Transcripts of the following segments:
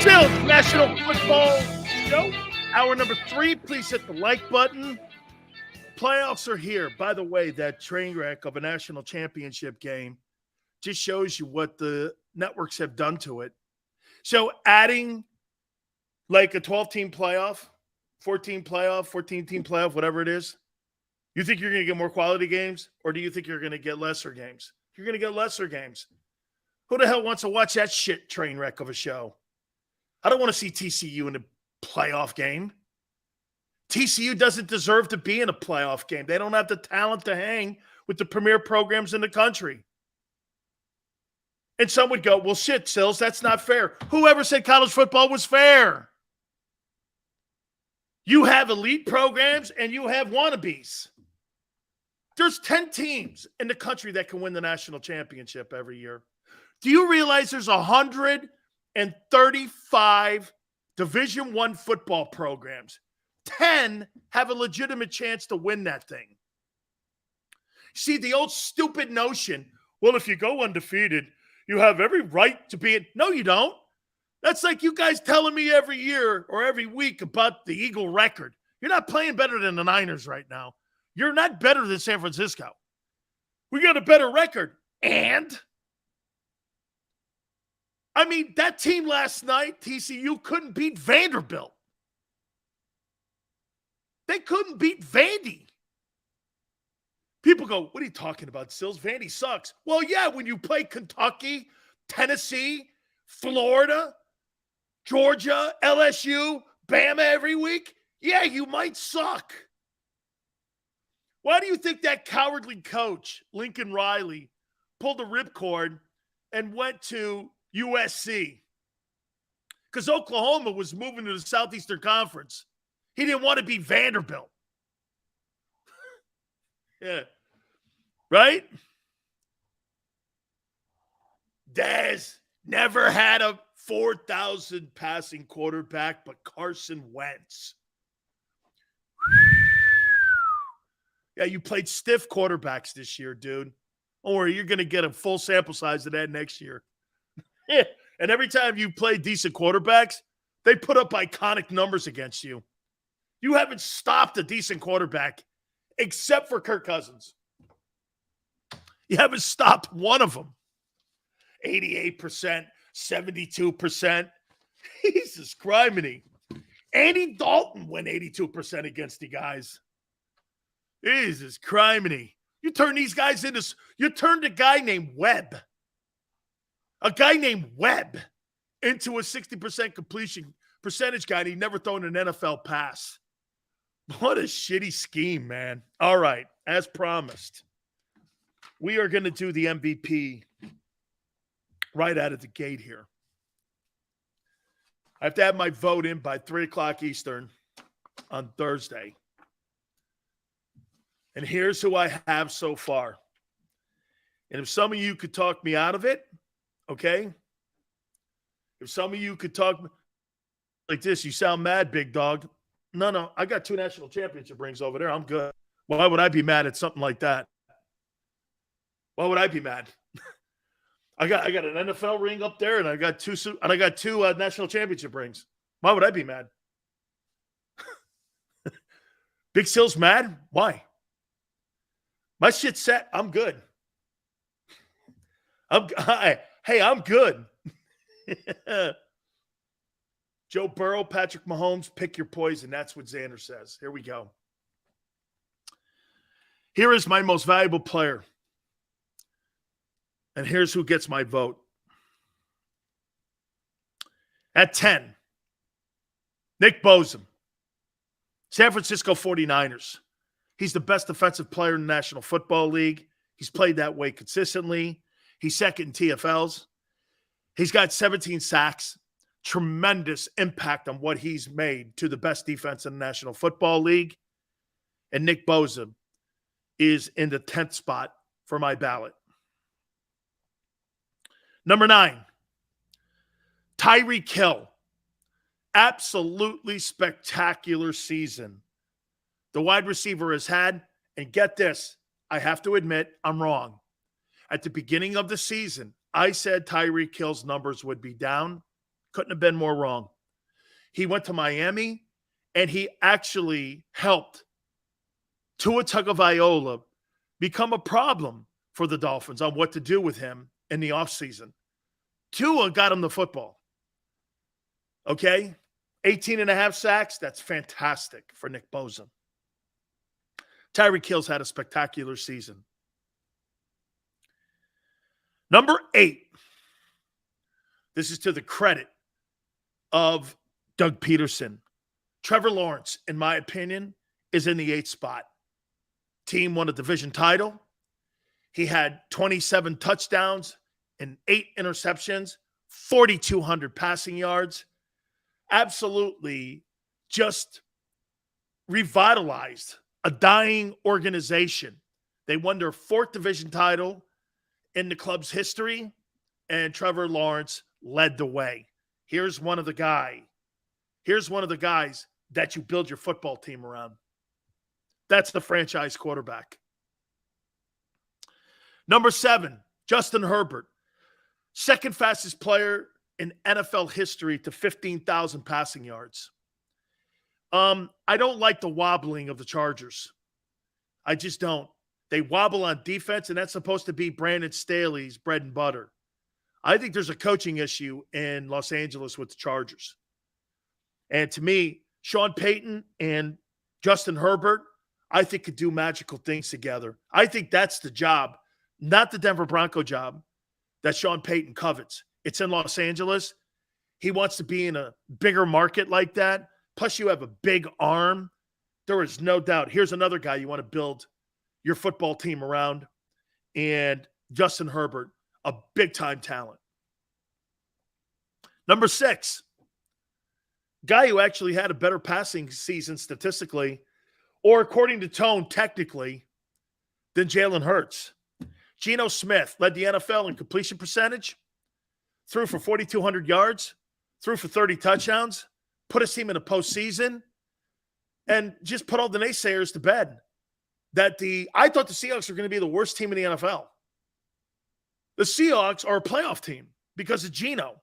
Still, National Football Show, hour number 3. Please hit the like button. Playoffs are here. By the way, that train wreck of a national championship game just shows you what the networks have done to it. So adding like a 12-team playoff, 14-team playoff, whatever it is, you think you're going to get more quality games, or do you think you're going to get lesser games? You're going to get lesser games. Who the hell wants to watch that shit train wreck of a show? I don't want to see TCU in a playoff game. TCU doesn't deserve to be in a playoff game. They don't have the talent to hang with the premier programs in the country. And some would go, well, shit, Sills, that's not fair. Whoever said college football was fair? You have elite programs and you have wannabes. There's 10 teams in the country that can win the national championship every year. Do you realize there's 135 Division I football programs? 10 have a legitimate chance to win that thing. See, the old stupid notion, well, if you go undefeated, you have every right to be in. No, you don't. That's like you guys telling me every year or every week about the Eagle record. You're not playing better than the Niners right now. You're not better than San Francisco. We got a better record. And I mean, that team last night, TCU, couldn't beat Vanderbilt. They couldn't beat Vandy. People go, what are you talking about, Sills? Vandy sucks. Well, yeah, when you play Kentucky, Tennessee, Florida, Georgia, LSU, Bama every week, yeah, you might suck. Why do you think that cowardly coach, Lincoln Riley, pulled the ripcord and went to USC? Because Oklahoma was moving to the Southeastern Conference. He didn't want to be Vanderbilt. Yeah. Right? Dez never had a 4,000 passing quarterback, but Carson Wentz. Yeah, you played stiff quarterbacks this year, dude. Don't worry, you're going to get a full sample size of that next year. Yeah. And every time you play decent quarterbacks, they put up iconic numbers against you. You haven't stopped a decent quarterback except for Kirk Cousins. You haven't stopped one of them. 88%, 72%. Jesus criminy. Andy Dalton went 82% against the guys. Jesus criminy. You turn these guys into, you turned a guy named Webb, into a 60% completion percentage guy, and he never thrown an NFL pass. What a shitty scheme, man. All right, as promised, we are going to do the MVP right out of the gate here. I have to have my vote in by 3 o'clock Eastern on Thursday. And here's who I have so far. And if some of you could talk me out of it, okay? If some of you could talk like this, you sound mad, big dog. No, I got 2 national championship rings over there. I'm good. Why would I be mad at something like that? Why would I be mad? I got an NFL ring up there, and I got two national championship rings. Why would I be mad? Big Sil's mad? Why? My shit's set. I'm good. I'm good. Joe Burrow, Patrick Mahomes, pick your poison. That's what Xander says. Here we go. Here is my most valuable player. And here's who gets my vote. At 10, Nick Bosa, San Francisco 49ers. He's the best defensive player in the National Football League. He's played that way consistently. He's second in TFLs. He's got 17 sacks. Tremendous impact on what he's made to the best defense in the National Football League. And Nick Bosa is in the 10th spot for my ballot. Number 9, Tyreek Hill. Absolutely spectacular season the wide receiver has had. And get this, I have to admit I'm wrong. At the beginning of the season, I said Tyreek Hill's numbers would be down. Couldn't have been more wrong. He went to Miami, and he actually helped Tua Tagovailoa become a problem for the Dolphins on what to do with him in the offseason. Tua got him the football. Okay? 18 and a half sacks. That's fantastic for Nick Bosa. Tyreek Hill's had a spectacular season. Number 8. This is to the credit of Doug Peterson. Trevor Lawrence, in my opinion, is in the 8th spot. Team won a division title. He had 27 touchdowns and 8 interceptions, 4,200 passing yards. Absolutely just revitalized a dying organization. They won their 4th division title in the club's history, and Trevor Lawrence led the way. Here's one of the guys that you build your football team around. That's the franchise quarterback. Number 7, Justin Herbert. Second fastest player in NFL history to 15,000 passing yards. I don't like the wobbling of the Chargers. I just don't. They wobble on defense, and that's supposed to be Brandon Staley's bread and butter. I think there's a coaching issue in Los Angeles with the Chargers. And to me, Sean Payton and Justin Herbert, I think could do magical things together. I think that's the job, not the Denver Bronco job, that Sean Payton covets. It's in Los Angeles. He wants to be in a bigger market like that. Plus, you have a big arm. There is no doubt. Here's another guy you want to build your football team around. And Justin Herbert, a big-time talent. Number 6, guy who actually had a better passing season statistically, or according to Tone, technically, than Jalen Hurts. Geno Smith led the NFL in completion percentage, threw for 4,200 yards, threw for 30 touchdowns, put his team in a postseason, and just put all the naysayers to bed. I thought the Seahawks were going to be the worst team in the NFL. The Seahawks are a playoff team because of Geno.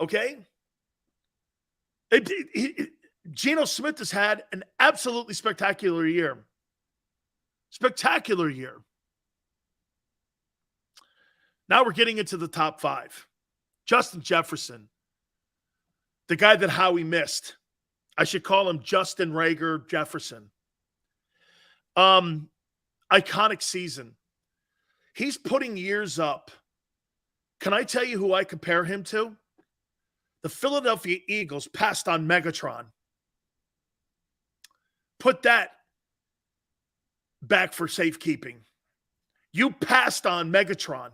Okay? Geno Smith has had an absolutely spectacular year. Spectacular year. Now we're getting into the top 5. Justin Jefferson, the guy that Howie missed. I should call him Justin Rager Jefferson. Iconic season. He's putting years up. Can I tell you who I compare him to? The Philadelphia Eagles passed on Megatron. Put that back for safekeeping. You passed on Megatron.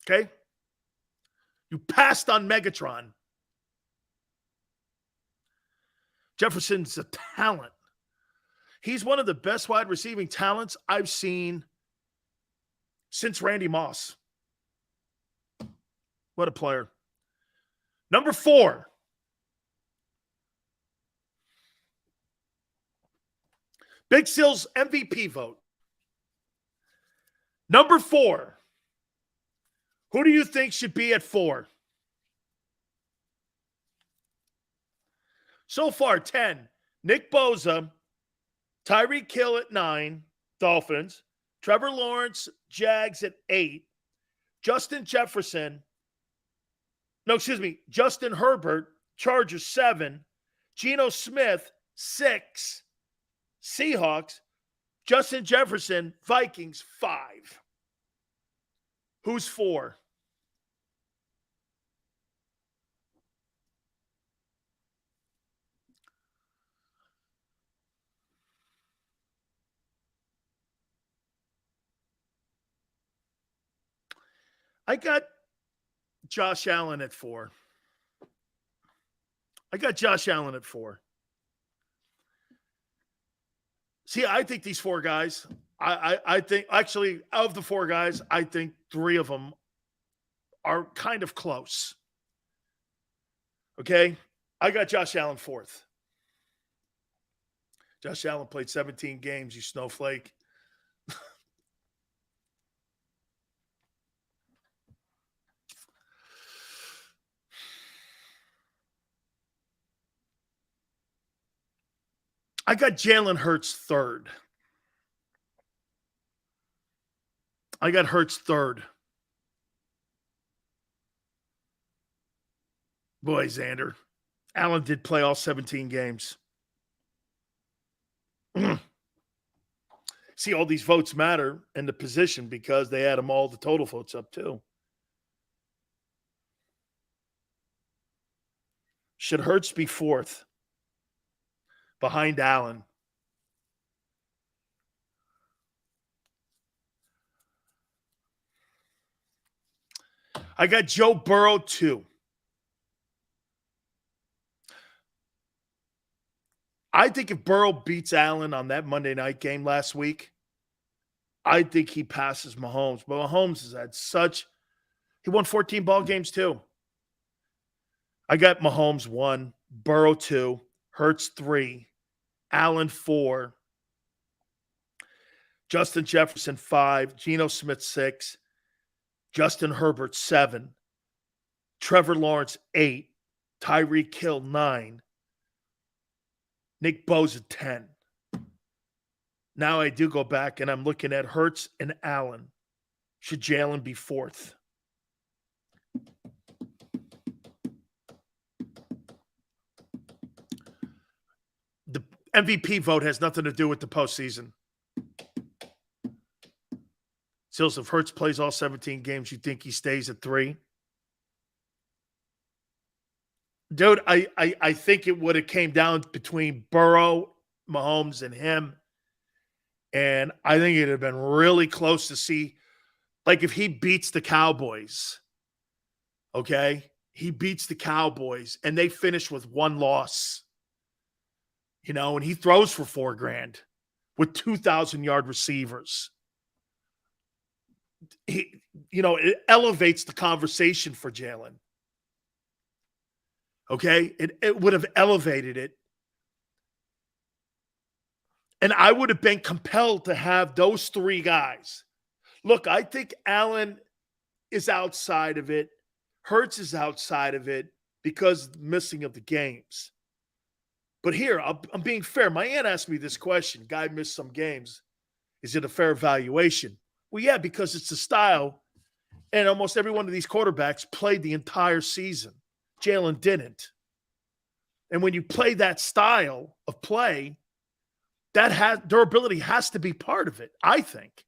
Okay? You passed on Megatron. Jefferson's a talent. He's one of the best wide receiving talents I've seen since Randy Moss. What a player. Number 4. Big Sil's MVP vote. Number 4. Who do you think should be at 4? So far, 10. Nick Bosa, Tyreek Hill at 9, Dolphins. Trevor Lawrence, Jags at 8. Justin Herbert, Chargers 7. Geno Smith, 6. Seahawks. Justin Jefferson, Vikings 5. Who's 4? I got Josh Allen at 4. See, I think these 4 guys, I think, actually, of the 4 guys, I think 3 of them are kind of close. Okay? I got Josh Allen 4th. Josh Allen played 17 games, you snowflake. I got Jalen Hurts third. I got Hurts third. Boy, Xander. Allen did play all 17 games. See, all these votes matter in the position because they add them all the total votes up too. Should Hurts be fourth behind Allen? I got Joe Burrow 2. I think if Burrow beats Allen on that Monday night game last week, I think he passes Mahomes. But Mahomes has had he won 14 ball games too. I got Mahomes 1, Burrow 2, Hurts 3, Allen 4, Justin Jefferson 5, Geno Smith 6, Justin Herbert 7, Trevor Lawrence 8, Tyreek Hill 9, Nick Bosa 10. Now I do go back and I'm looking at Hurts and Allen. Should Jalen be fourth? The MVP vote has nothing to do with the postseason. So if Hurts plays all 17 games, you think he stays at 3? Dude, I think it would have came down between Burrow, Mahomes, and him. And I think it would have been really close to see, like if he beats the Cowboys, okay? He beats the Cowboys and they finish with 1 loss, and he throws for $4,000 with 2,000-yard receivers. It elevates the conversation for Jalen. Okay? It would have elevated it. And I would have been compelled to have those 3 guys. Look, I think Allen is outside of it. Hurts is outside of it because of the missing of the games. But here, I'm being fair. My aunt asked me this question. Guy missed some games. Is it a fair evaluation? Well, yeah, because it's a style. And almost every one of these quarterbacks played the entire season. Jalen didn't. And when you play that style of play, durability has to be part of it, I think.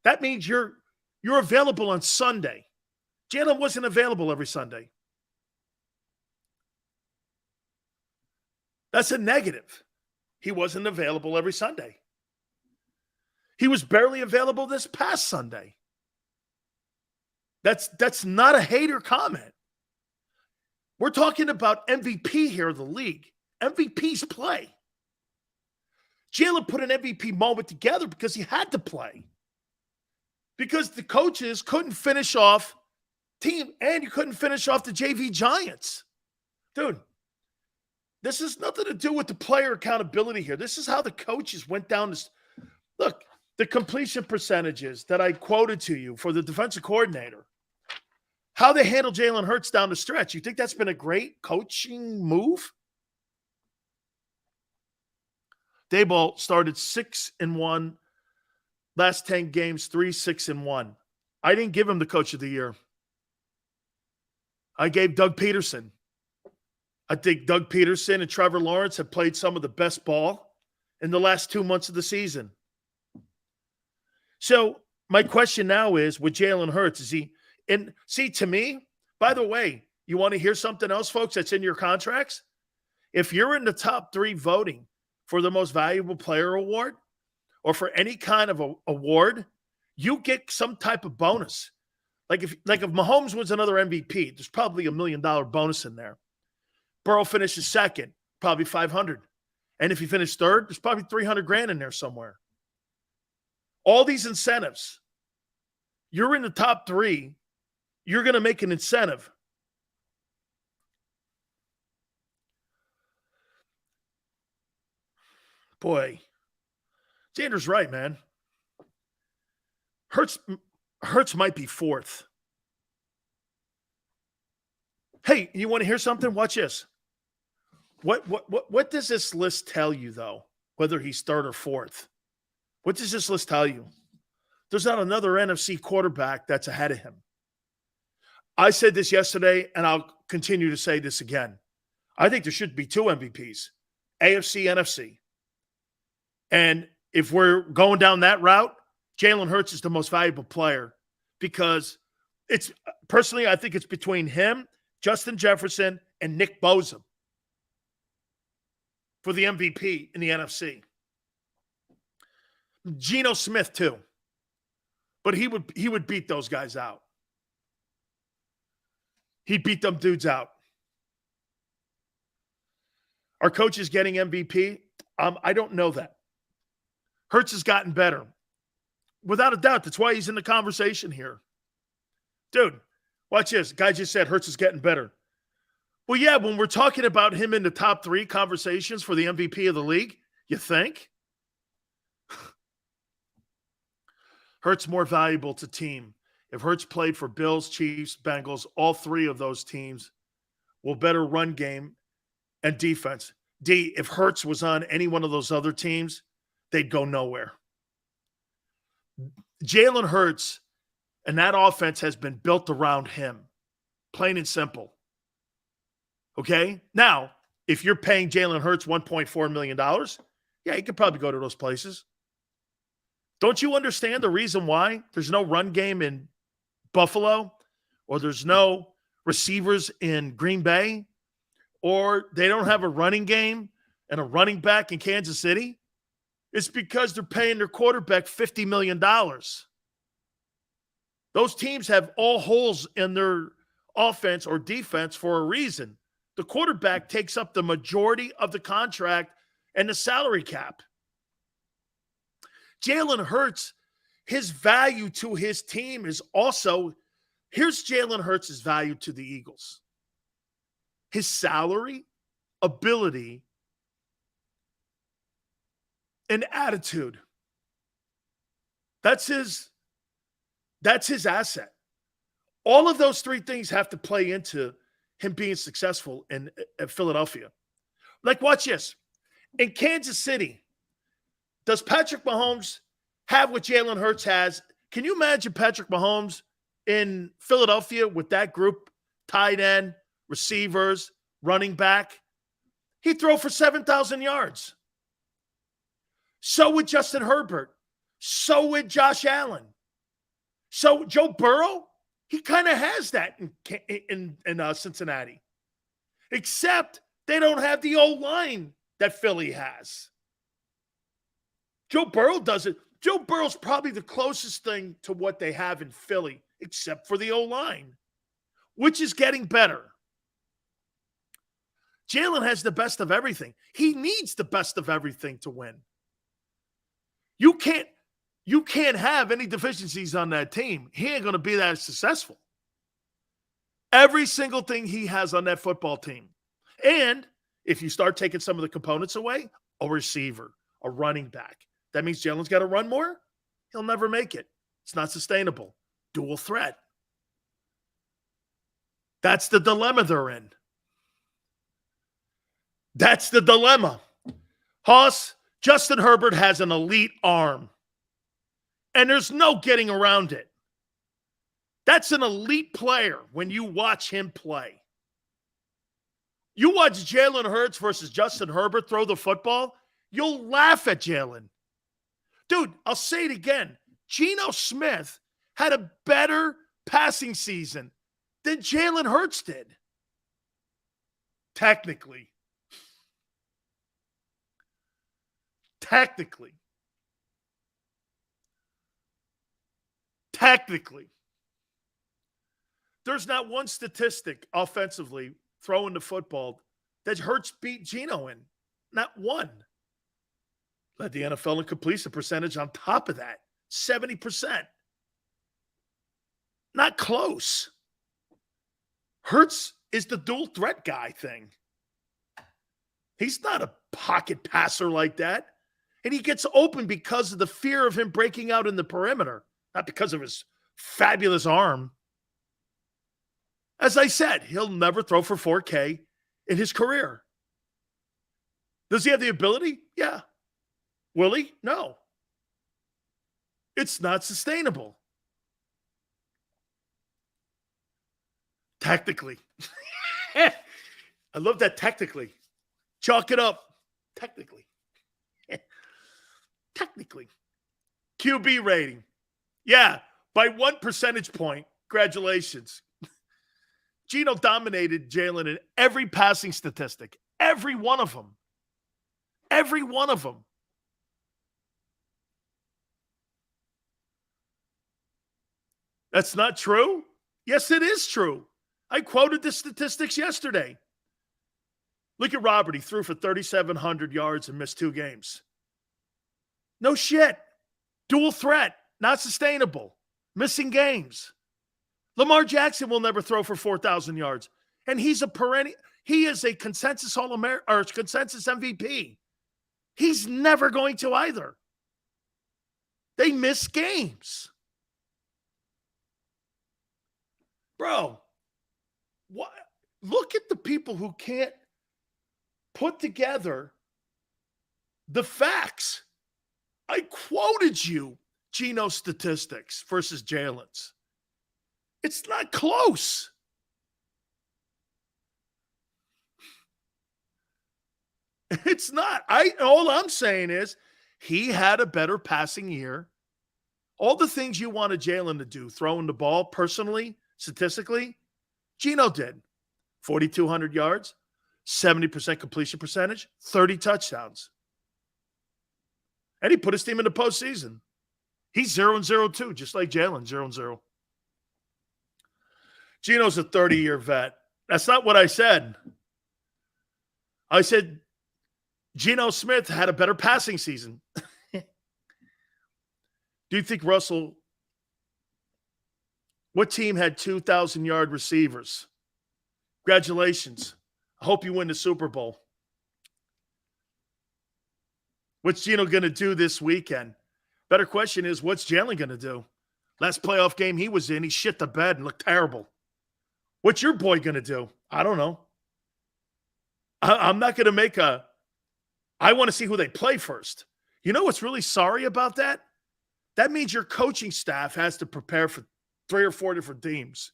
That means you're available on Sunday. Jalen wasn't available every Sunday. That's a negative. He wasn't available every Sunday. He was barely available this past Sunday. That's not a hater comment. We're talking about MVP here of the league. MVPs play. Jalen put an MVP moment together because he had to play. Because the coaches couldn't finish off team, and you couldn't finish off the JV Giants. Dude, this has nothing to do with the player accountability here. This is how the coaches went down this. Look, the completion percentages that I quoted to you for the defensive coordinator, how they handle Jalen Hurts down the stretch. You think that's been a great coaching move? Daboll started 6-1, last 10 games, 3-6-1. I didn't give him the coach of the year. I gave Doug Peterson. I think Doug Peterson and Trevor Lawrence have played some of the best ball in the last 2 months of the season. So my question now is, with Jalen Hurts, is he – and see, to me, by the way, you want to hear something else, folks, that's in your contracts? If you're in the top 3 voting for the most valuable player award or for any kind of award, you get some type of bonus. Like if Mahomes wins another MVP, there's probably $1 million bonus in there. Burrow finishes second, probably $500. And if he finished third, there's probably $300,000 in there somewhere. All these incentives. You're in the top 3. You're going to make an incentive. Boy, Xander's right, man. Hurts might be fourth. Hey, you want to hear something? Watch this. What does this list tell you, though, whether he's third or fourth? What does this list tell you? There's not another NFC quarterback that's ahead of him. I said this yesterday, and I'll continue to say this again. I think there should be two MVPs, AFC, NFC. And if we're going down that route, Jalen Hurts is the most valuable player because personally, I think it's between him, Justin Jefferson, and Nick Bosa for the MVP in the NFC. Geno Smith too. But he would beat those guys out. He'd beat them dudes out. Are coaches getting MVP? I don't know that. Hurts has gotten better. Without a doubt, that's why he's in the conversation here. Dude, watch this. Guy just said Hurts is getting better. Well, yeah, when we're talking about him in the top 3 conversations for the MVP of the league, you think? Hurts more valuable to team. If Hurts played for Bills, Chiefs, Bengals, all 3 of those teams will better run game and defense. If Hurts was on any one of those other teams, they'd go nowhere. Jalen Hurts and that offense has been built around him, plain and simple. Okay? Now, if you're paying Jalen Hurts $1.4 million, yeah, he could probably go to those places. Don't you understand the reason why there's no run game in Buffalo, or there's no receivers in Green Bay, or they don't have a running game and a running back in Kansas City? It's because they're paying their quarterback $50 million. Those teams have all holes in their offense or defense for a reason. The quarterback takes up the majority of the contract and the salary cap. Jalen Hurts, his value to his team is also, here's Jalen Hurts' value to the Eagles. His salary, ability, and attitude. That's his asset. All of those 3 things have to play into him being successful in Philadelphia. Like, watch this. In Kansas City, does Patrick Mahomes have what Jalen Hurts has? Can you imagine Patrick Mahomes in Philadelphia with that group, tight end, receivers, running back? He'd throw for 7,000 yards. So would Justin Herbert. So would Josh Allen. So Joe Burrow, he kind of has that in Cincinnati. Except they don't have the O-line that Philly has. Joe Burrow does it. Joe Burrow's probably the closest thing to what they have in Philly, except for the O-line, which is getting better. Jalen has the best of everything. He needs the best of everything to win. You can't have any deficiencies on that team. He ain't going to be that successful. Every single thing he has on that football team. And if you start taking some of the components away, a receiver, a running back, that means Jalen's got to run more. He'll never make it. It's not sustainable. Dual threat. That's the dilemma they're in. That's the dilemma. Hoss, Justin Herbert has an elite arm. And there's no getting around it. That's an elite player when you watch him play. You watch Jalen Hurts versus Justin Herbert throw the football, you'll laugh at Jalen. Dude, I'll say it again. Geno Smith had a better passing season than Jalen Hurts did. Technically. There's not one statistic offensively throwing the football that Hurts beat Geno in. Not one. Led the NFL in completion percentage on top of that. 70%. Not close. Hurts is the dual threat guy thing. He's not a pocket passer like that. And he gets open because of the fear of him breaking out in the perimeter, not because of his fabulous arm. As I said, he'll never throw for 4K in his career. Does he have the ability? Yeah. Will he? No. It's not sustainable. Technically. I love that technically. Chalk it up. Technically. Technically. QB rating. Yeah, by 1 percentage point. Congratulations. Geno dominated Jalen in every passing statistic. Every one of them. Every one of them. That's not true? Yes, it is true. I quoted the statistics yesterday. Look at Robert. He threw for 3,700 yards and missed 2 games. No shit. Dual threat. Not sustainable. Missing games. Lamar Jackson will never throw for 4,000 yards. And he is a consensus All-American or consensus MVP. He's never going to either. They miss games. Bro, what? Look at the people who can't put together the facts. I quoted you Geno's statistics versus Jalen's. It's not close. It's not. All I'm saying is he had a better passing year. All the things you wanted Jalen to do, throwing the ball personally, statistically, Geno did. 4,200 yards, 70% completion percentage, 30 touchdowns. And he put his team in the postseason. He's 0-0 too, just like Jalen, 0-0. Geno's a 30-year vet. That's not what I said. I said Geno Smith had a better passing season. Do you think Russell, what team had 2,000-yard receivers? Congratulations. I hope you win the Super Bowl. What's Geno going to do this weekend? Better question is, what's Jalen going to do? Last playoff game he was in, he shit the bed and looked terrible. What's your boy going to do? I don't know. I'm not going to make I want to see who they play first. You know what's really sorry about that? That means your coaching staff has to prepare for 3 or 4 different teams.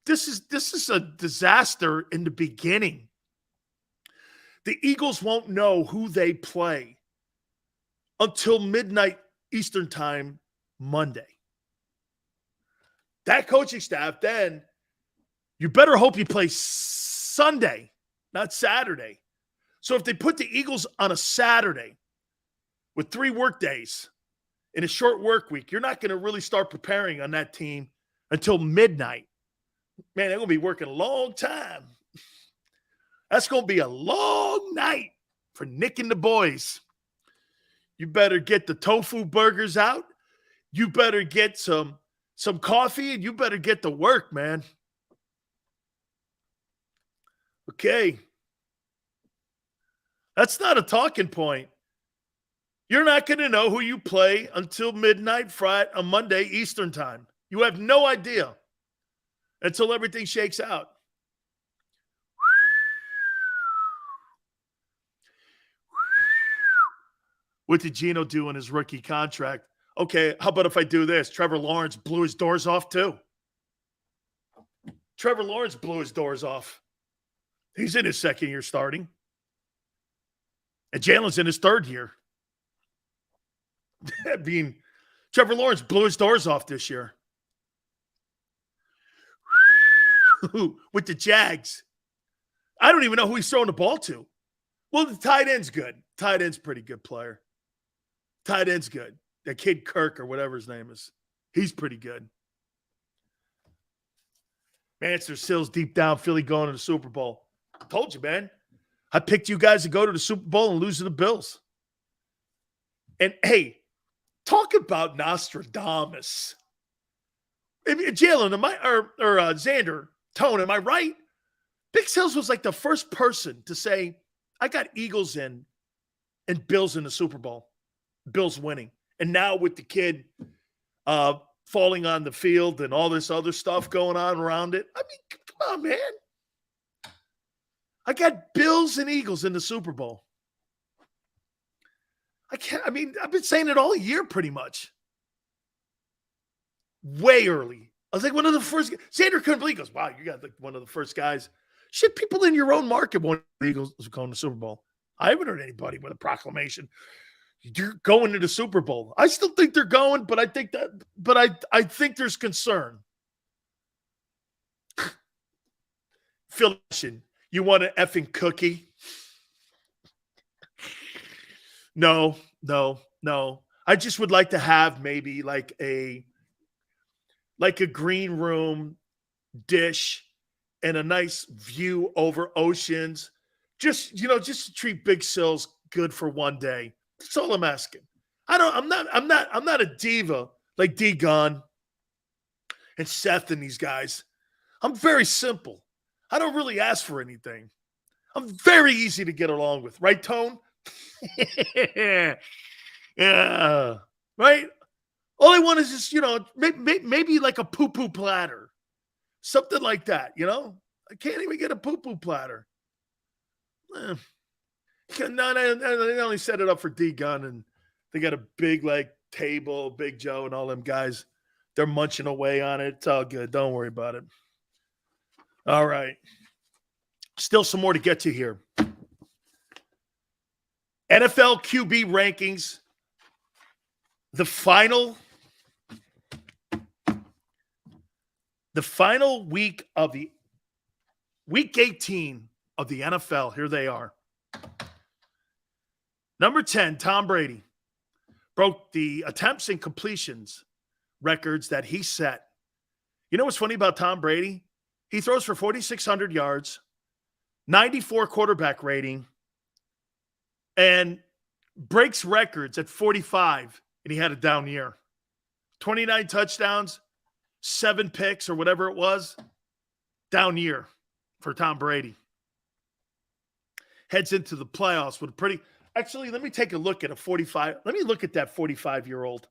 This is a disaster in the beginning. The Eagles won't know who they play until midnight Eastern time Monday. That coaching staff, then you better hope you play Sunday, not Saturday. So if they put the Eagles on a Saturday with 3 work days in a short work week, you're not going to really start preparing on that team until midnight. Man, they're going to be working a long time. That's going to be a long night for Nick and the boys. You better get the tofu burgers out. You better get some coffee, and you better get to work, man. Okay. That's not a talking point. You're not going to know who you play until midnight Friday on Monday Eastern time. You have no idea until everything shakes out. What did Geno do in his rookie contract? Okay, how about if I do this? Trevor Lawrence blew his doors off too. Trevor Lawrence blew his doors off. He's in his second year starting. And Jalen's in his third year. Trevor Lawrence blew his doors off this year. With the Jags. I don't even know who he's throwing the ball to. Well, the tight end's good. Tight end's pretty good player. Tight end's good. That kid Kirk or whatever his name is. He's pretty good. Man, it's their Sills deep down, Philly going to the Super Bowl. I told you, man. I picked you guys to go to the Super Bowl and lose to the Bills. And, hey, talk about Nostradamus. Jalen, Xander, Tone, am I right? Big Sills was like the first person to say, I got Eagles in and Bills in the Super Bowl. Bills winning. And now with the kid falling on the field and all this other stuff going on around it. I mean, come on, man. I got Bills and Eagles in the Super Bowl. I've been saying it all year pretty much. Way early. I was like one of the first. Xander couldn't believe. He goes, wow, you got like one of the first guys. Shit, people in your own market want the Eagles going to the Super Bowl. I haven't heard anybody with a proclamation. You're going to the Super Bowl. I still think they're going, but I think there's concern. Phil, you want an effing cookie? No. I just would like to have maybe like a green room dish and a nice view over oceans. Just to treat Big Sills good for one day. That's all I'm asking. I'm not a diva like D Gun and Seth and these guys. I'm very simple. I don't really ask for anything. I'm very easy to get along with. Right, Tone? Yeah. Right? All I want is just, maybe like a poo-poo platter. Something like that, I can't even get a poo-poo platter. No, they only set it up for D-Gun, and they got a big, table, Big Joe and all them guys. They're munching away on it. It's all good. Don't worry about it. All right. Still some more to get to here. NFL QB rankings. The final week of week 18 of the NFL. Here they are. Number 10, Tom Brady broke the attempts and completions records that he set. You know what's funny about Tom Brady? He throws for 4,600 yards, 94 quarterback rating, and breaks records at 45, and he had a down year. 29 touchdowns, 7 picks or whatever it was. Down year for Tom Brady. Heads into the playoffs with a pretty... Actually, let me take a look at a 45... Let me look at that 45-year-old.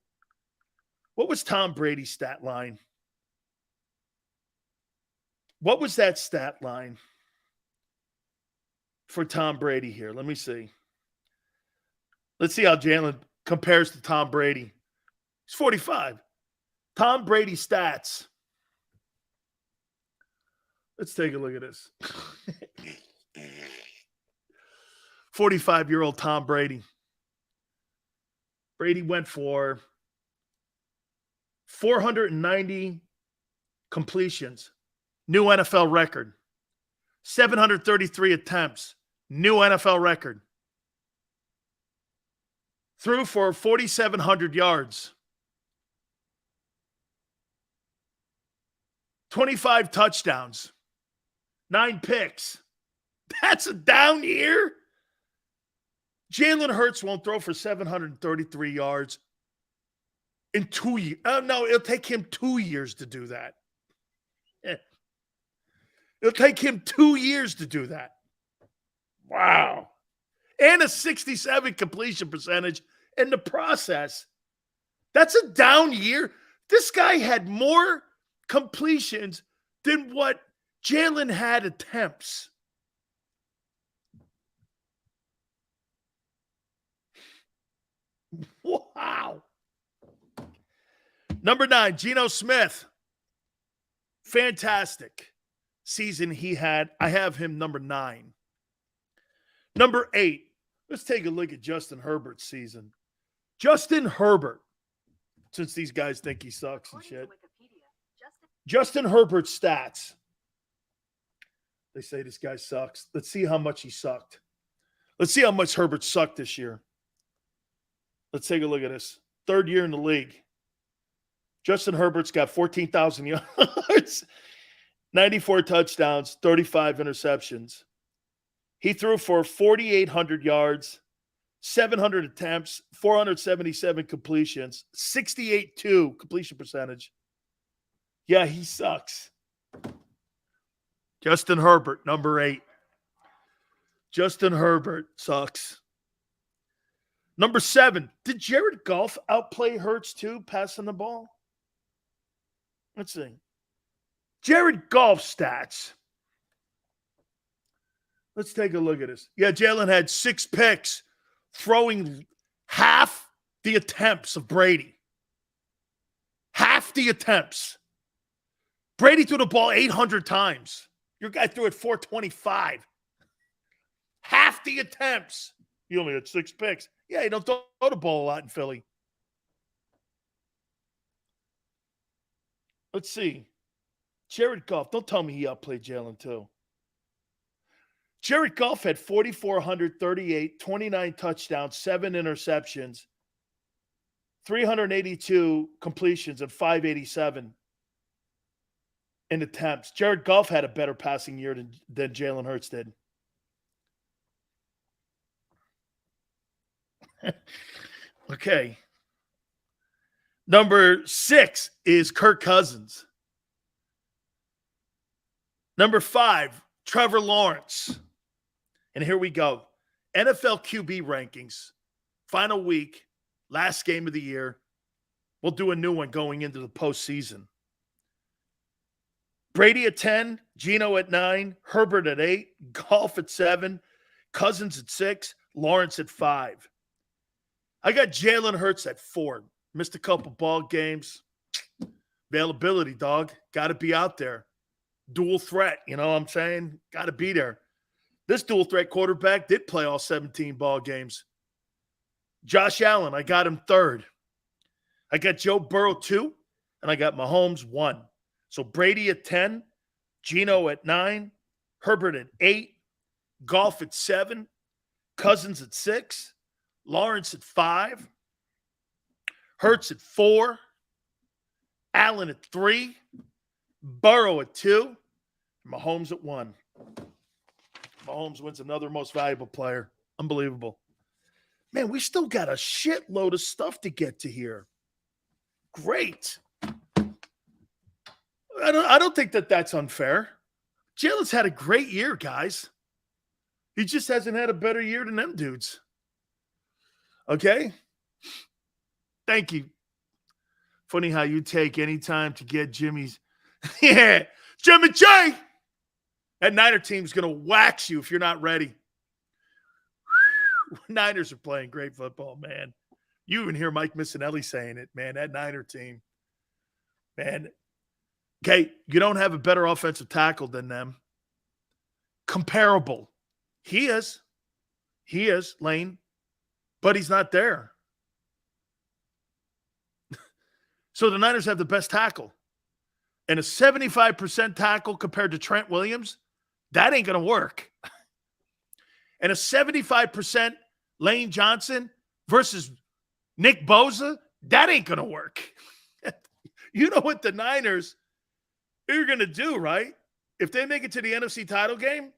What was Tom Brady's stat line? What was that stat line for Tom Brady here? Let me see. Let's see how Jalen compares to Tom Brady. He's 45. Tom Brady stats. Let's take a look at this. 45-year-old Tom Brady. Brady went for 490 completions. New NFL record. 733 attempts. New NFL record. Threw for 4,700 yards. 25 touchdowns. 9 picks. That's a down year. Jalen Hurts won't throw for 733 yards in 2 years. No, it'll take him 2 years to do that. It'll take him 2 years to do that. Wow. And a 67 completion percentage in the process. That's a down year. This guy had more completions than what Jalen had attempts. Wow. Number 9, Geno Smith. Fantastic season he had. I have him number 9. Number 8, let's take a look at Justin Herbert's season. Justin Herbert, since these guys think he sucks and shit. Justin Herbert's stats. They say this guy sucks. Let's see how much he sucked. Let's see how much Herbert sucked this year. Let's take a look at this. 3rd year in the league. Justin Herbert's got 14,000 yards, 94 touchdowns, 35 interceptions. He threw for 4,800 yards, 700 attempts, 477 completions, 68.2 completion percentage. Yeah, he sucks. Justin Herbert, number 8. Justin Herbert sucks. Number 7, did Jared Goff outplay Hurts too, passing the ball? Let's see. Jared Goff stats. Let's take a look at this. Yeah, Jalen had 6 picks, throwing half the attempts of Brady. Half the attempts. Brady threw the ball 800 times. Your guy threw it 425. Half the attempts. He only had 6 picks. Yeah, you don't throw the ball a lot in Philly. Let's see. Jared Goff. Don't tell me he outplayed Jalen too. Jared Goff had 4,438, 29 touchdowns, 7 interceptions, 382 completions, and 587 in attempts. Jared Goff had a better passing year than Jalen Hurts did. Okay. Number 6 is Kirk Cousins. Number 5, Trevor Lawrence. And here we go. NFL QB rankings. Final week, last game of the year. We'll do a new one going into the postseason. Brady at 10, Geno at 9, Herbert at 8, Goff at 7, Cousins at 6, Lawrence at 5. I got Jalen Hurts at 4. Missed a couple ball games. Availability, dog. Got to be out there. Dual threat, you know what I'm saying? Got to be there. This dual threat quarterback did play all 17 ball games. Josh Allen, I got him 3rd. I got Joe Burrow 2, and I got Mahomes 1. So Brady at 10, Geno at 9, Herbert at 8, Goff at 7, Cousins at 6, Lawrence at 5, Hurts at 4, Allen at 3, Burrow at 2, Mahomes at 1. Mahomes wins another most valuable player. Unbelievable. Man, we still got a shitload of stuff to get to here. Great. I don't think that's unfair. Jalen's had a great year, guys. He just hasn't had a better year than them dudes. Okay? Thank you. Funny how you take any time to get Jimmy's. Yeah, Jimmy J. That Niner team's going to wax you if you're not ready. Niners are playing great football, man. You even hear Mike Missinelli saying it, man. That Niner team, man. Okay, you don't have a better offensive tackle than them. Comparable. He is, Lane, but he's not there. So the Niners have the best tackle. And a 75% tackle compared to Trent Williams, that ain't going to work. And a 75% Lane Johnson versus Nick Bosa, that ain't going to work. You know what the Niners are going to do, right? If they make it to the NFC title game,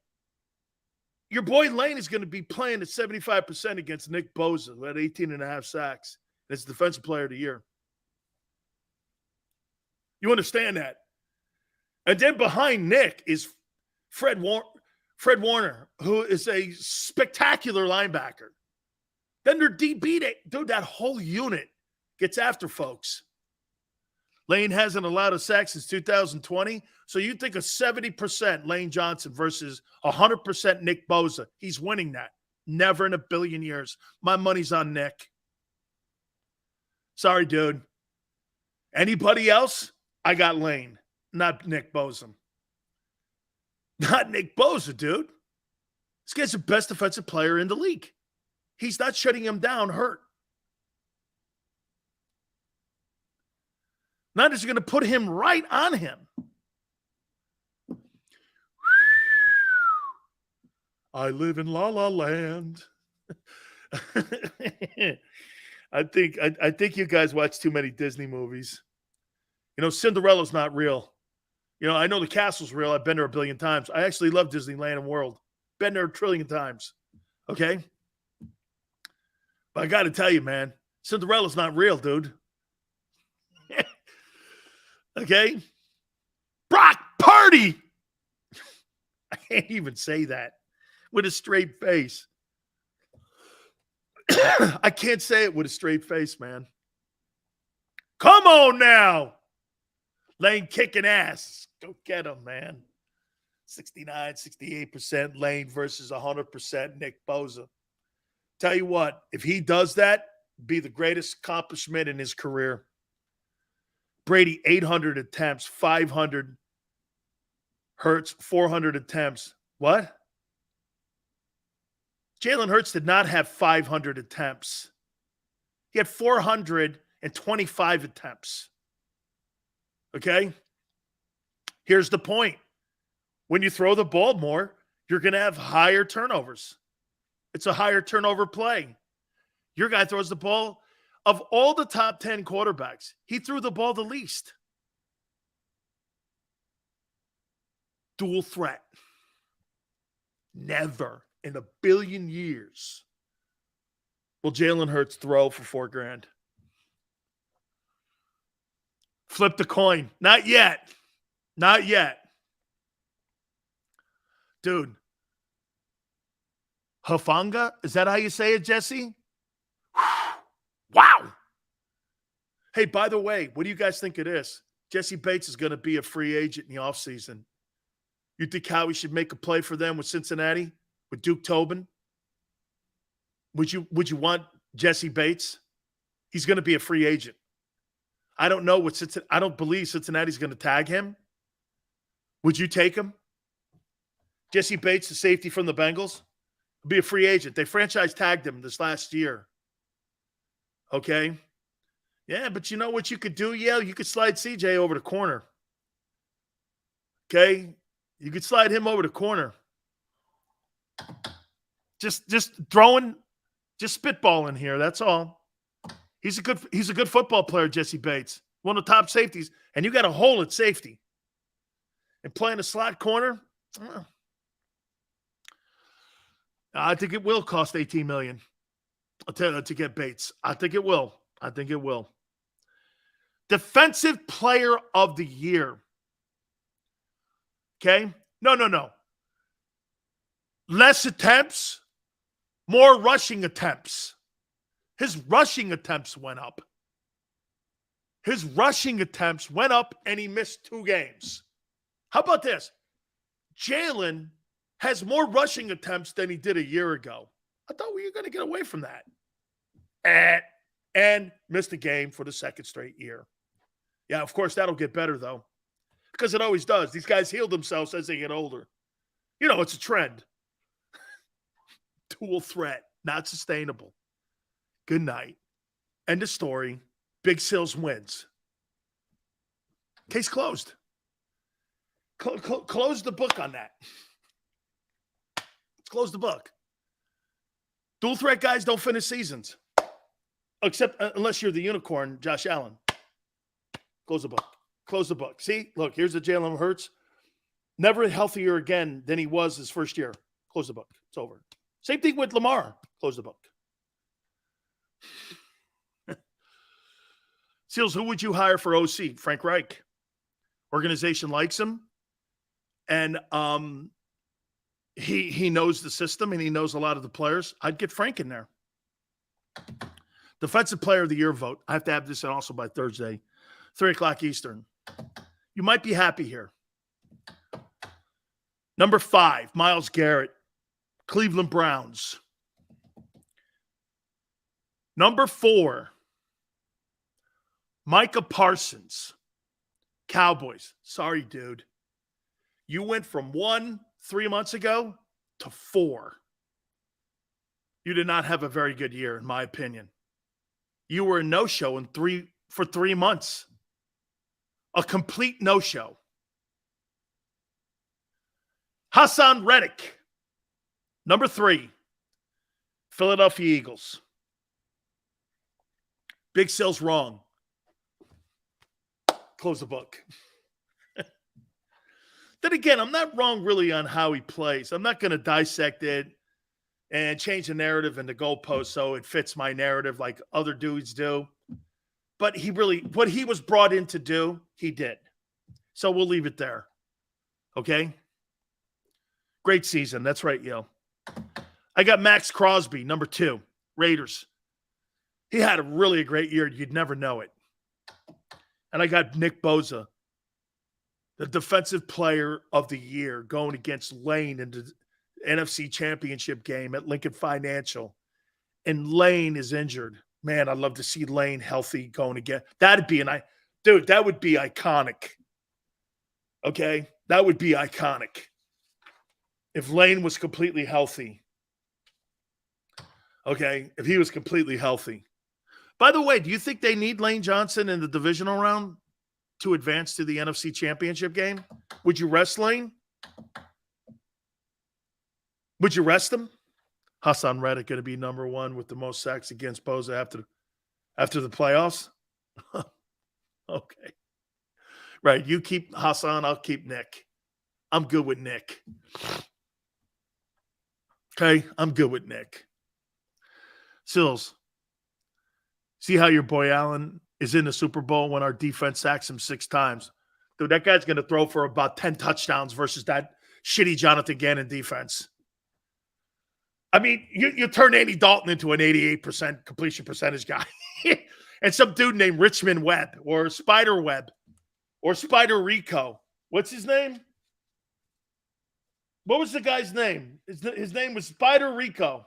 your boy Lane is going to be playing at 75% against Nick Bosa, who had 18.5 sacks. That's Defensive Player of the Year. You understand that? And then behind Nick is Fred Warner, who is a spectacular linebacker. Then their DB, dude, that whole unit gets after folks. Lane hasn't allowed a sack since 2020. So you think of 70% Lane Johnson versus 100% Nick Bosa. He's winning that. Never in a billion years. My money's on Nick. Sorry, dude. Anybody else? I got Lane, not Nick Bosa. Not Nick Bosa, dude. This guy's the best defensive player in the league. He's not shutting him down hurt. Niners are going to put him right on him. I live in La La Land. I think you guys watch too many Disney movies. You know, Cinderella's not real. You know, I know the castle's real. I've been there a billion times. I actually love Disneyland and World. Been there a trillion times. Okay? But I got to tell you, man, Cinderella's not real, dude. Okay? Brock Purdy! I can't even say that with a straight face. I can't say it with a straight face, man. Come on now. Lane kicking ass. Go get him, man. 69, 68% Lane versus 100% Nick Bosa. Tell you what, if he does that, be the greatest accomplishment in his career. Brady, 800 attempts, 500. Hurts, 400 attempts. What? Jalen Hurts did not have 500 attempts. He had 425 attempts. Okay? Here's the point. When you throw the ball more, you're going to have higher turnovers. It's a higher turnover play. Your guy throws the ball. Of all the top 10 quarterbacks, he threw the ball the least. Dual threat. Never in a billion years will Jalen Hurts throw for $4,000. Flip the coin. Not yet. Not yet. Dude. Hufanga? Is that how you say it, Jesse? Wow. Hey, by the way, what do you guys think it is? Jesse Bates is going to be a free agent in the offseason. You think Howie should make a play for them with Cincinnati, with Duke Tobin? Would you want Jesse Bates? He's going to be a free agent. I don't know what I don't believe Cincinnati's going to tag him. Would you take him? Jesse Bates, the safety from the Bengals, will be a free agent. They franchise tagged him this last year. Okay? Yeah, but you know what you could do? Yeah, you could slide CJ over the corner. Okay? You could slide him over the corner. Just throwing, just spitballing here. That's all. He's a good football player, Jesse Bates. One of the top safeties. And you got a hole at safety. And playing a slot corner, I think it will cost $18 million to get Bates. I think it will. Defensive Player of the Year. Okay? No. Less attempts, more rushing attempts. His rushing attempts went up. And he missed 2 games. How about this? Jalen has more rushing attempts than he did a year ago. I thought we were going to get away from that. And missed a game for the second straight year. Yeah, of course, that'll get better, though. Because it always does. These guys heal themselves as they get older. You know, it's a trend. Dual threat. Not sustainable. Good night. End of story. Big Sills wins. Case closed. Close the book on that. Let's close the book. Dual threat guys don't finish seasons. Except unless you're the unicorn, Josh Allen. Close the book. See? Look, here's the Jalen Hurts. Never healthier again than he was his first year. Close the book. It's over. Same thing with Lamar. Close the book. Seals, who would you hire for OC? Frank Reich. Organization likes him. And he knows the system and he knows a lot of the players. I'd get Frank in there. Defensive Player of the Year vote. I have to have this in also by Thursday, 3 o'clock Eastern. You might be happy here. Number 5, Myles Garrett, Cleveland Browns. Number 4, Micah Parsons, Cowboys. Sorry, dude. You went from 1 3 months ago to 4. You did not have a very good year, in my opinion. You were a no-show for 3 months. A complete no-show. Hassan Reddick. Number 3, Philadelphia Eagles. Big Sales wrong. Close the book. Then again, I'm not wrong really on how he plays. I'm not going to dissect it and change the narrative and the goalpost so it fits my narrative like other dudes do. But what he was brought in to do, he did. So we'll leave it there. Okay? Great season. That's right, yo. I got Max Crosby, number 2, Raiders. He had a great year. You'd never know it. And I got Nick Bosa, the defensive player of the year, going against Lane in the NFC Championship game at Lincoln Financial, and Lane is injured. Man, I'd love to see Lane healthy going again. That'd be dude, that would be iconic. Okay? That would be iconic. If Lane was completely healthy. Okay? If he was completely healthy. By the way, do you think they need Lane Johnson in the divisional round to advance to the NFC Championship game? Would you rest Lane? Would you rest him? Hassan Reddick going to be number one with the most sacks against Bosa after the playoffs? Okay. Right. You keep Hassan, I'll keep Nick. I'm good with Nick. Okay? I'm good with Nick. Sills, see how your boy Allen is in the Super Bowl when our defense sacks him 6 times? Dude, that guy's going to throw for about 10 touchdowns versus that shitty Jonathan Gannon defense. I mean, you turn Andy Dalton into an 88% completion percentage guy. And some dude named Richmond Webb or Spider Webb or Spider Rico. What's his name? What was the guy's name? His name was Spider Rico.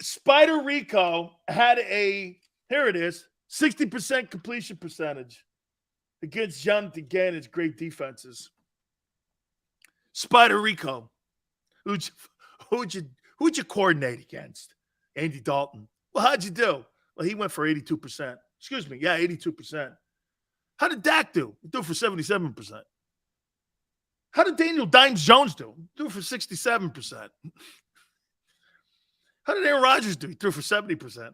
Spider Rico had here it is, 60% completion percentage against Jonathan Gannon's great defenses. Spider Rico. Who'd you coordinate against? Andy Dalton. Well, how'd you do? Well, he went for 82%. Excuse me. Yeah, 82%. How did Dak do? He threw for 77%. How did Daniel Dimes Jones do? He threw for 67%. How did Aaron Rodgers do? He threw for 70%.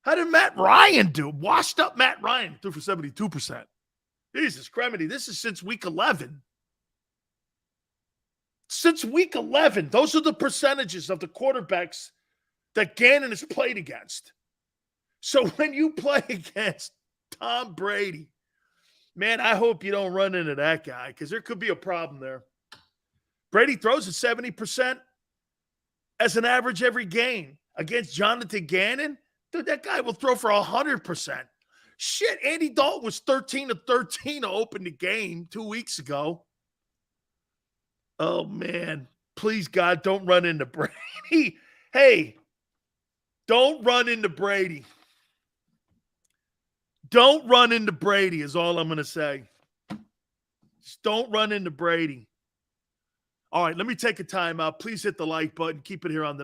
How did Matt Ryan do? Washed up Matt Ryan threw for 72%. Jesus Christ, this is since week 11. Since week 11, those are the percentages of the quarterbacks that Gannon has played against. So when you play against Tom Brady, man, I hope you don't run into that guy because there could be a problem there. Brady throws at 70% as an average every game against Jonathan Gannon. Dude, that guy will throw for 100%. Shit, Andy Dalton was 13-13 to open the game 2 weeks ago. Oh, man. Please, God, don't run into Brady. Hey, don't run into Brady. Don't run into Brady is all I'm going to say. Just don't run into Brady. All right, let me take a timeout. Please hit the like button. Keep it here on the